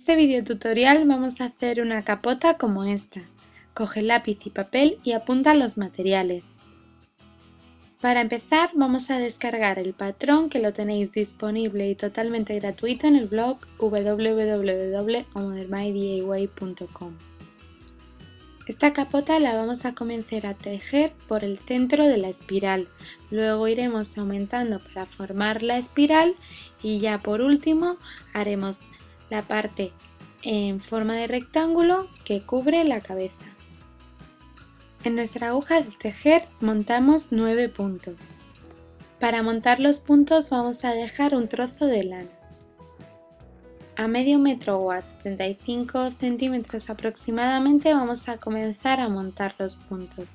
En este video tutorial vamos a hacer una capota como esta. Coge lápiz y papel y apunta los materiales. Para empezar vamos a descargar el patrón que lo tenéis disponible y totalmente gratuito en el blog www.omodernmydiy.com. Esta capota la vamos a comenzar a tejer por el centro de la espiral, luego iremos aumentando para formar la espiral y ya por último haremos la parte en forma de rectángulo que cubre la cabeza. En nuestra aguja de tejer montamos 9 puntos. Para montar los puntos vamos a dejar un trozo de lana. A medio metro o a 75 centímetros aproximadamente vamos a comenzar a montar los puntos.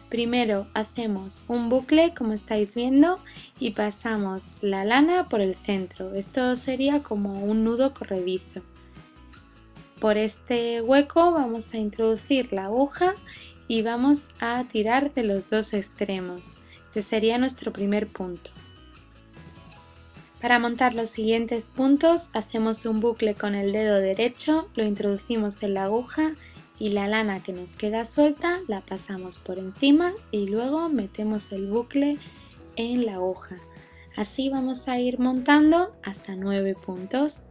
Primero hacemos un bucle como estáis viendo y pasamos la lana por el centro. Esto sería como un nudo corredizo. Por este hueco vamos a introducir la aguja y vamos a tirar de los dos extremos. Este sería nuestro primer punto. Para montar los siguientes puntos hacemos un bucle con el dedo derecho, lo introducimos en la aguja y la lana que nos queda suelta la pasamos por encima y luego metemos el bucle en la aguja. Así vamos a ir montando hasta 9 puntos.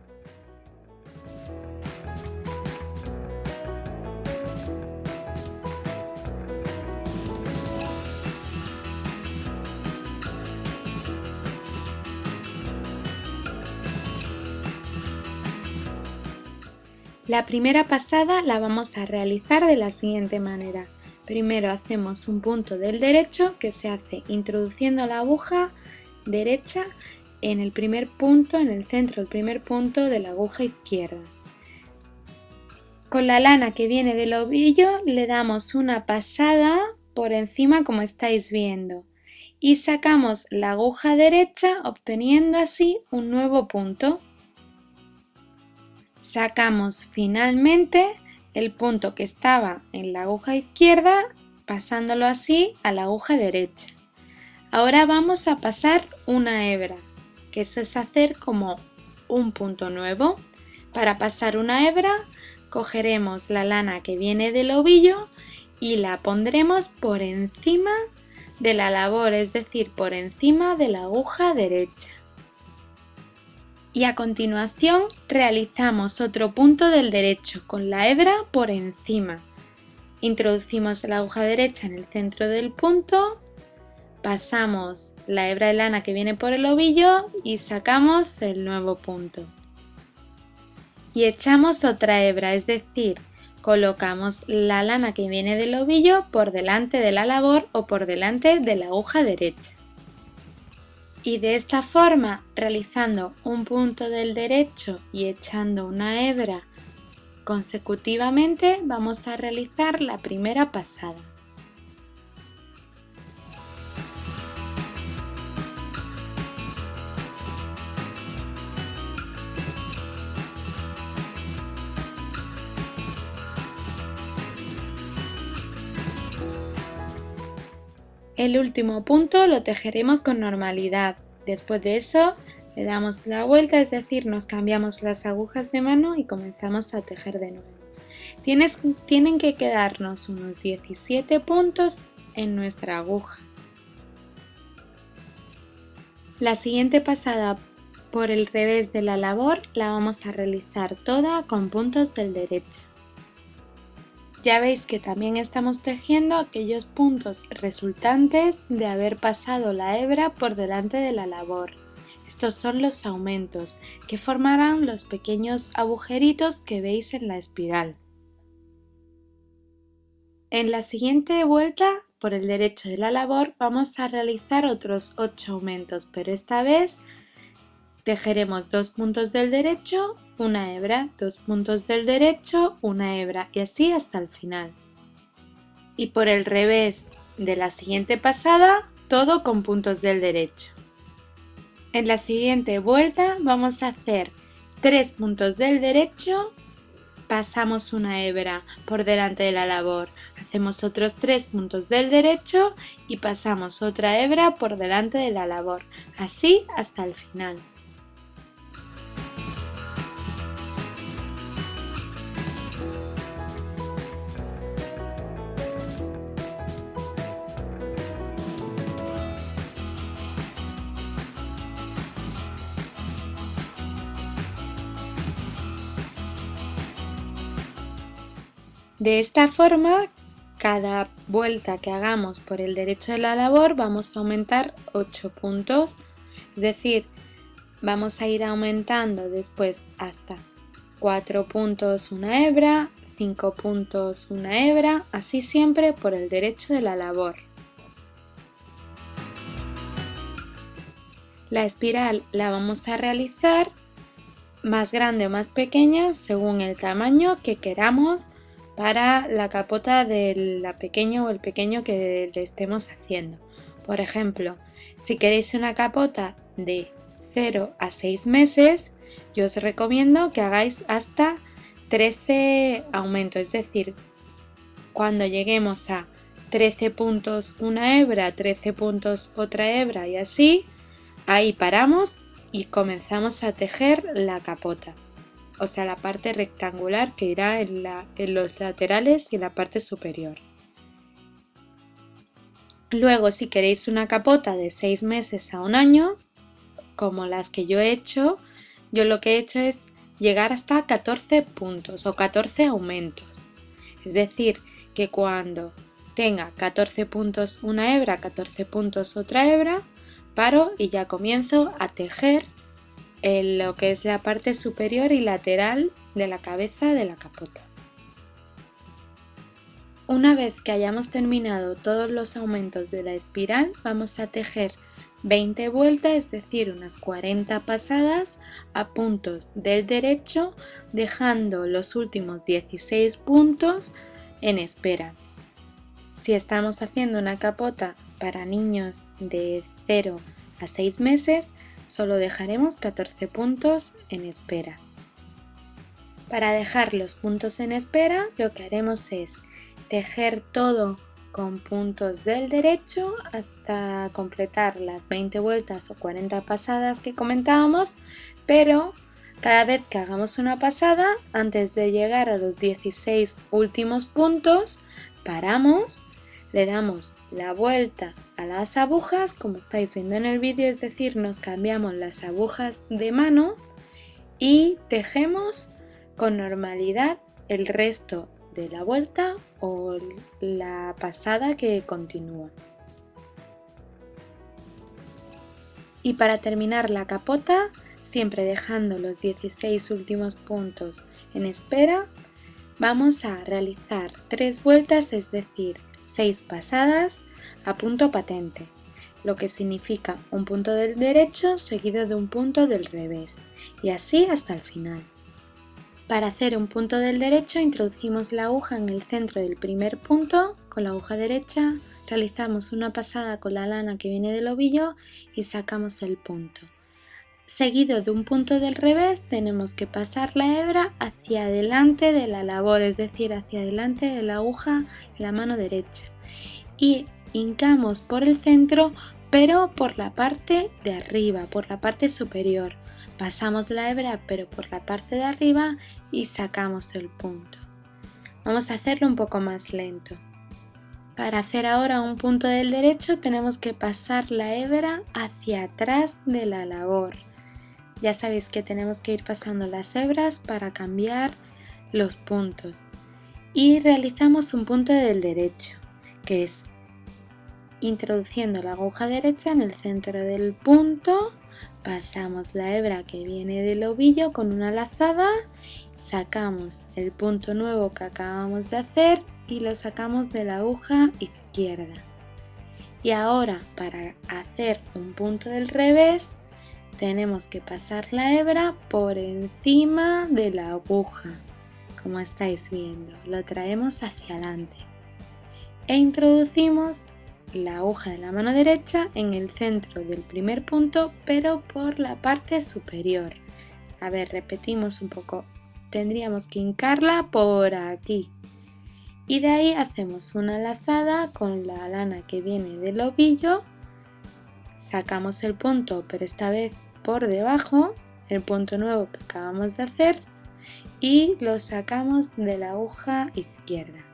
La primera pasada la vamos a realizar de la siguiente manera. Primero hacemos un punto del derecho que se hace introduciendo la aguja derecha en el primer punto, en el centro del primer punto de la aguja izquierda. Con la lana que viene del ovillo le damos una pasada por encima como estáis viendo y sacamos la aguja derecha obteniendo así un nuevo punto. Sacamos finalmente el punto que estaba en la aguja izquierda pasándolo así a la aguja derecha. Ahora vamos a pasar una hebra, que eso es hacer como un punto nuevo. Para pasar una hebra cogeremos la lana que viene del ovillo y la pondremos por encima de la labor, es decir, por encima de la aguja derecha. Y a continuación realizamos otro punto del derecho con la hebra por encima. Introducimos la aguja derecha en el centro del punto, pasamos la hebra de lana que viene por el ovillo y sacamos el nuevo punto. Y echamos otra hebra, es decir, colocamos la lana que viene del ovillo por delante de la labor o por delante de la aguja derecha. Y de esta forma, realizando un punto del derecho y echando una hebra consecutivamente, vamos a realizar la primera pasada. El último punto lo tejeremos con normalidad. Después de eso le damos la vuelta, es decir, nos cambiamos las agujas de mano y comenzamos a tejer de nuevo. Tienen que quedarnos unos 17 puntos en nuestra aguja. La siguiente pasada por el revés de la labor la vamos a realizar toda con puntos del derecho. Ya veis que también estamos tejiendo aquellos puntos resultantes de haber pasado la hebra por delante de la labor. Estos son los aumentos que formarán los pequeños agujeritos que veis en la espiral. En la siguiente vuelta por el derecho de la labor vamos a realizar otros 8 aumentos, pero esta vez tejeremos 2 puntos del derecho, una hebra, 2 puntos del derecho, una hebra y así hasta el final. Y por el revés de la siguiente pasada, todo con puntos del derecho. En la siguiente vuelta vamos a hacer 3 puntos del derecho, pasamos una hebra por delante de la labor, hacemos otros 3 puntos del derecho y pasamos otra hebra por delante de la labor, así hasta el final. De esta forma, cada vuelta que hagamos por el derecho de la labor vamos a aumentar 8 puntos, es decir, vamos a ir aumentando después hasta 4 puntos una hebra, 5 puntos una hebra, así siempre por el derecho de la labor. La espiral la vamos a realizar más grande o más pequeña según el tamaño que queramos para la capota de la pequeña o el pequeño que le estemos haciendo. Por ejemplo, si queréis una capota de 0 a 6 meses, yo os recomiendo que hagáis hasta 13 aumentos, es decir, cuando lleguemos a 13 puntos una hebra, 13 puntos otra hebra y así, ahí paramos y comenzamos a tejer la capota, o sea, la parte rectangular que irá en los laterales y en la parte superior. Luego, si queréis una capota de 6 meses a un año, como las que yo he hecho, yo lo que he hecho es llegar hasta 14 puntos o 14 aumentos. Es decir, que cuando tenga 14 puntos una hebra, 14 puntos otra hebra, paro y ya comienzo a tejer lo que es la parte superior y lateral de la cabeza de la capota. Una vez que hayamos terminado todos los aumentos de la espiral, vamos a tejer 20 vueltas, es decir, unas 40 pasadas a puntos del derecho, dejando los últimos 16 puntos en espera. Si estamos haciendo una capota para niños de 0 a 6 meses, solo dejaremos 14 puntos en espera. Para dejar los puntos en espera, lo que haremos es tejer todo con puntos del derecho hasta completar las 20 vueltas o 40 pasadas que comentábamos, pero cada vez que hagamos una pasada, antes de llegar a los 16 últimos puntos, paramos, le damos la vuelta a las agujas, como estáis viendo en el vídeo, es decir, nos cambiamos las agujas de mano y tejemos con normalidad el resto de la vuelta o la pasada que continúa. Y para terminar la capota, siempre dejando los 16 últimos puntos en espera, vamos a realizar 3 vueltas, es decir, 6 pasadas a punto patente, lo que significa un punto del derecho seguido de un punto del revés, y así hasta el final. Para hacer un punto del derecho, introducimos la aguja en el centro del primer punto con la aguja derecha, realizamos una pasada con la lana que viene del ovillo y sacamos el punto. Seguido de un punto del revés, tenemos que pasar la hebra hacia adelante de la labor, es decir, hacia adelante de la aguja en la mano derecha. Y hincamos por el centro, pero por la parte de arriba, por la parte superior. Pasamos la hebra, pero por la parte de arriba y sacamos el punto. Vamos a hacerlo un poco más lento. Para hacer ahora un punto del derecho tenemos que pasar la hebra hacia atrás de la labor. Ya sabéis que tenemos que ir pasando las hebras para cambiar los puntos. Y realizamos un punto del derecho, que es introduciendo la aguja derecha en el centro del punto, pasamos la hebra que viene del ovillo con una lazada, sacamos el punto nuevo que acabamos de hacer y lo sacamos de la aguja izquierda. Y ahora para hacer un punto del revés tenemos que pasar la hebra por encima de la aguja, como estáis viendo, lo traemos hacia adelante e introducimos la aguja de la mano derecha en el centro del primer punto, pero por la parte superior. A ver, repetimos un poco, tendríamos que hincarla por aquí y de ahí hacemos una lazada con la lana que viene del ovillo, sacamos el punto, pero esta vez por debajo, el punto nuevo que acabamos de hacer, y lo sacamos de la aguja izquierda.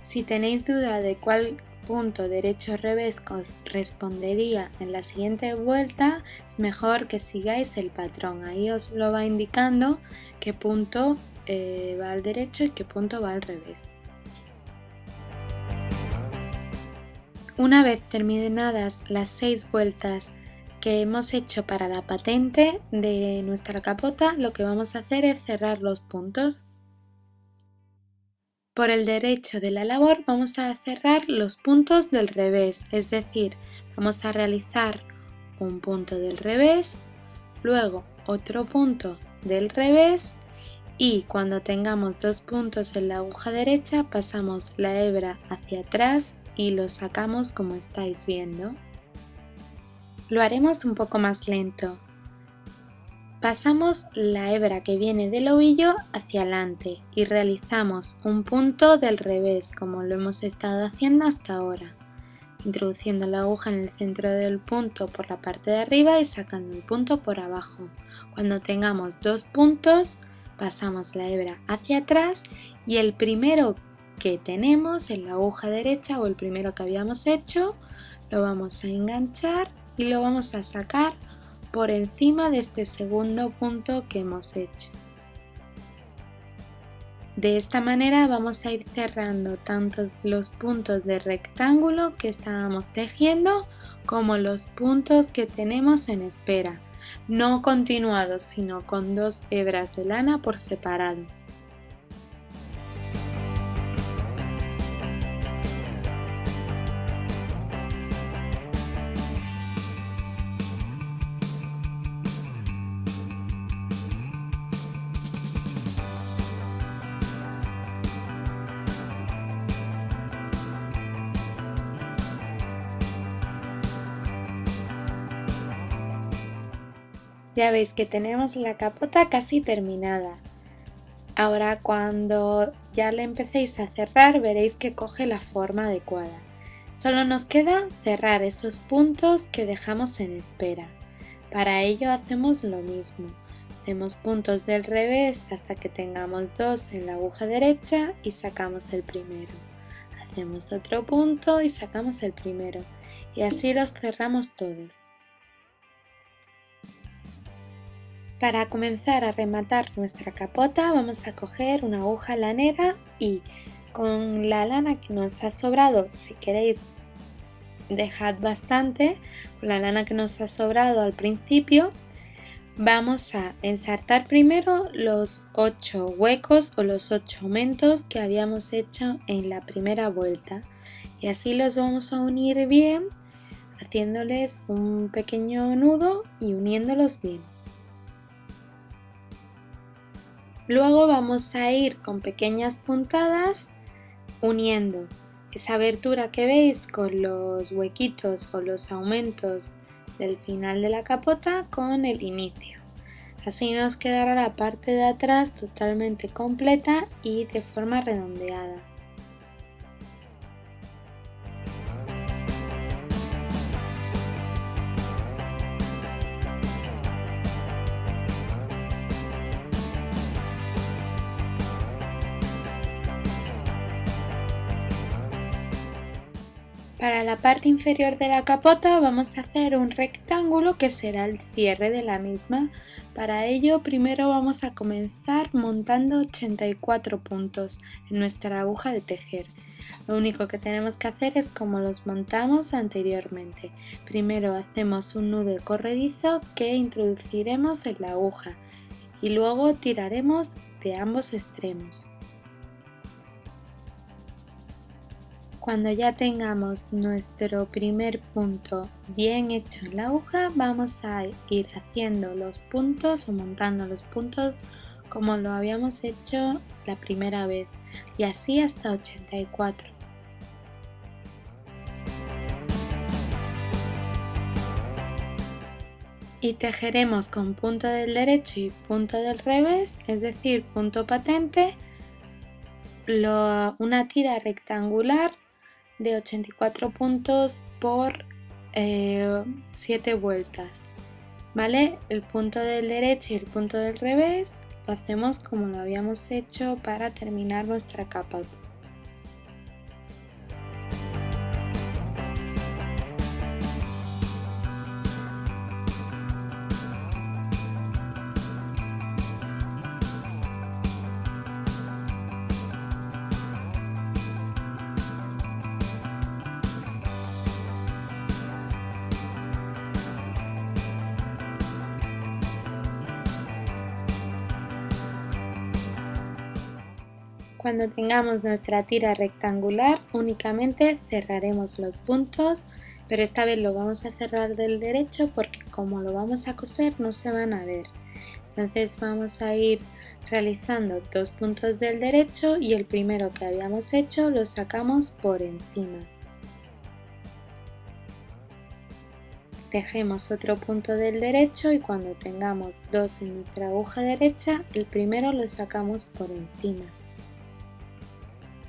Si tenéis duda de cuál punto derecho revés correspondería en la siguiente vuelta, es mejor que sigáis el patrón. Ahí os lo va indicando qué punto va al derecho y qué punto va al revés. Una vez terminadas las 6 vueltas que hemos hecho para la patente de nuestra capota, lo que vamos a hacer es cerrar los puntos. Por el derecho de la labor vamos a cerrar los puntos del revés, es decir, vamos a realizar un punto del revés, luego otro punto del revés y cuando tengamos 2 puntos en la aguja derecha pasamos la hebra hacia atrás y lo sacamos como estáis viendo. Lo haremos un poco más lento. Pasamos la hebra que viene del ovillo hacia adelante y realizamos un punto del revés como lo hemos estado haciendo hasta ahora, introduciendo la aguja en el centro del punto por la parte de arriba y sacando el punto por abajo. Cuando tengamos 2 puntos pasamos la hebra hacia atrás y el primero que tenemos en la aguja derecha o el primero que habíamos hecho lo vamos a enganchar y lo vamos a sacar por encima de este segundo punto que hemos hecho. De esta manera vamos a ir cerrando tanto los puntos de rectángulo que estábamos tejiendo como los puntos que tenemos en espera, no continuados sino con 2 hebras de lana por separado. Ya veis que tenemos la capota casi terminada. Ahora cuando ya le empecéis a cerrar veréis que coge la forma adecuada. Solo nos queda cerrar esos puntos que dejamos en espera. Para ello hacemos lo mismo. Hacemos puntos del revés hasta que tengamos 2 en la aguja derecha y sacamos el primero. Hacemos otro punto y sacamos el primero. Y así los cerramos todos. Para comenzar a rematar nuestra capota vamos a coger una aguja lanera y con la lana que nos ha sobrado, si queréis dejad bastante, con la lana que nos ha sobrado al principio vamos a ensartar primero los 8 huecos o los 8 aumentos que habíamos hecho en la primera vuelta y así los vamos a unir bien haciéndoles un pequeño nudo y uniéndolos bien. Luego vamos a ir con pequeñas puntadas uniendo esa abertura que veis con los huequitos o los aumentos del final de la capota con el inicio. Así nos quedará la parte de atrás totalmente completa y de forma redondeada. Para la parte inferior de la capota vamos a hacer un rectángulo que será el cierre de la misma. Para ello primero vamos a comenzar montando 84 puntos en nuestra aguja de tejer. Lo único que tenemos que hacer es como los montamos anteriormente. Primero hacemos un nudo corredizo que introduciremos en la aguja y luego tiraremos de ambos extremos. Cuando ya tengamos nuestro primer punto bien hecho en la aguja, vamos a ir haciendo los puntos o montando los puntos como lo habíamos hecho la primera vez y así hasta 84. Y tejeremos con punto del derecho y punto del revés, es decir, punto patente, una tira rectangular de 84 puntos por 7 vueltas, ¿vale? El punto del derecho y el punto del revés lo hacemos como lo habíamos hecho para terminar nuestra capa. Cuando tengamos nuestra tira rectangular, únicamente cerraremos los puntos, pero esta vez lo vamos a cerrar del derecho porque como lo vamos a coser no se van a ver. Entonces vamos a ir realizando 2 puntos del derecho y el primero que habíamos hecho lo sacamos por encima. Tejemos otro punto del derecho y cuando tengamos 2 en nuestra aguja derecha, el primero lo sacamos por encima.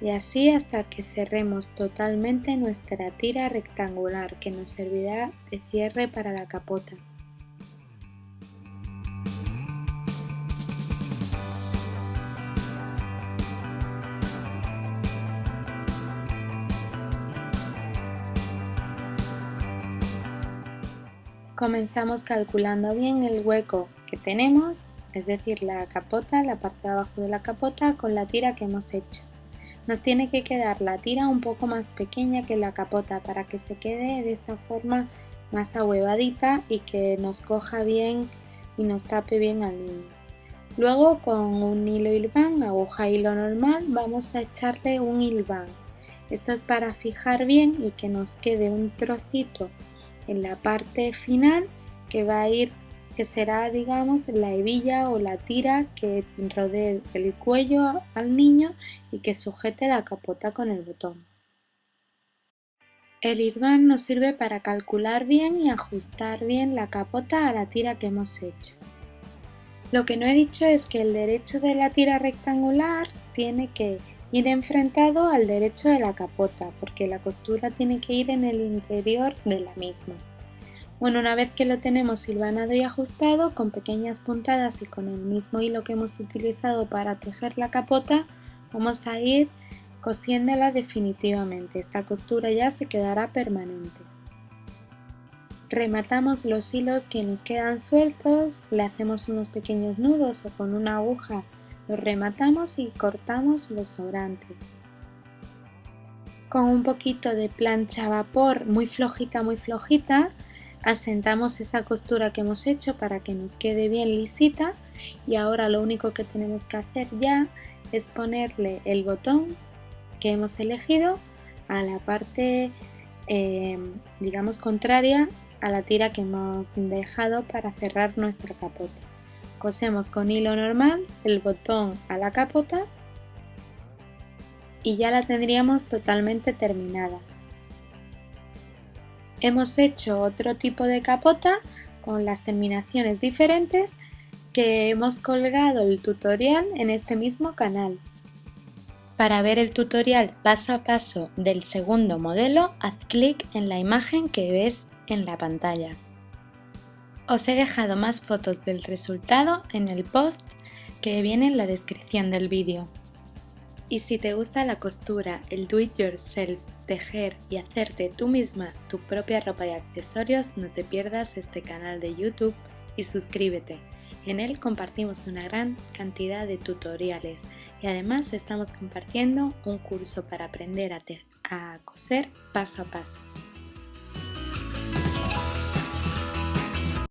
Y así hasta que cerremos totalmente nuestra tira rectangular que nos servirá de cierre para la capota. Comenzamos calculando bien el hueco que tenemos, es decir, la capota, la parte de abajo de la capota con la tira que hemos hecho. Nos tiene que quedar la tira un poco más pequeña que la capota para que se quede de esta forma más ahuevadita y que nos coja bien y nos tape bien al niño. Luego con un hilo hilván, aguja hilo normal, vamos a echarle un hilván. Esto es para fijar bien y que nos quede un trocito en la parte final que va a ir, que será digamos la hebilla o la tira que rodee el cuello al niño y que sujete la capota con el botón. El hilván nos sirve para calcular bien y ajustar bien la capota a la tira que hemos hecho. Lo que no he dicho es que el derecho de la tira rectangular tiene que ir enfrentado al derecho de la capota porque la costura tiene que ir en el interior de la misma. Bueno, una vez que lo tenemos hilvanado y ajustado, con pequeñas puntadas y con el mismo hilo que hemos utilizado para tejer la capota, vamos a ir cosiéndola definitivamente. Esta costura ya se quedará permanente. Rematamos los hilos que nos quedan sueltos, le hacemos unos pequeños nudos o con una aguja los rematamos y cortamos los sobrantes. Con un poquito de plancha a vapor muy flojita, asentamos esa costura que hemos hecho para que nos quede bien lisita y ahora lo único que tenemos que hacer ya es ponerle el botón que hemos elegido a la parte digamos contraria a la tira que hemos dejado para cerrar nuestra capota. Cosemos con hilo normal el botón a la capota y ya la tendríamos totalmente terminada. Hemos hecho otro tipo de capota con las terminaciones diferentes que hemos colgado el tutorial en este mismo canal. Para ver el tutorial paso a paso del segundo modelo, haz clic en la imagen que ves en la pantalla. Os he dejado más fotos del resultado en el post que viene en la descripción del vídeo. Y si te gusta la costura, el do it yourself, tejer y hacerte tú misma tu propia ropa y accesorios, no te pierdas este canal de YouTube y suscríbete. En él compartimos una gran cantidad de tutoriales y además estamos compartiendo un curso para aprender a coser paso a paso.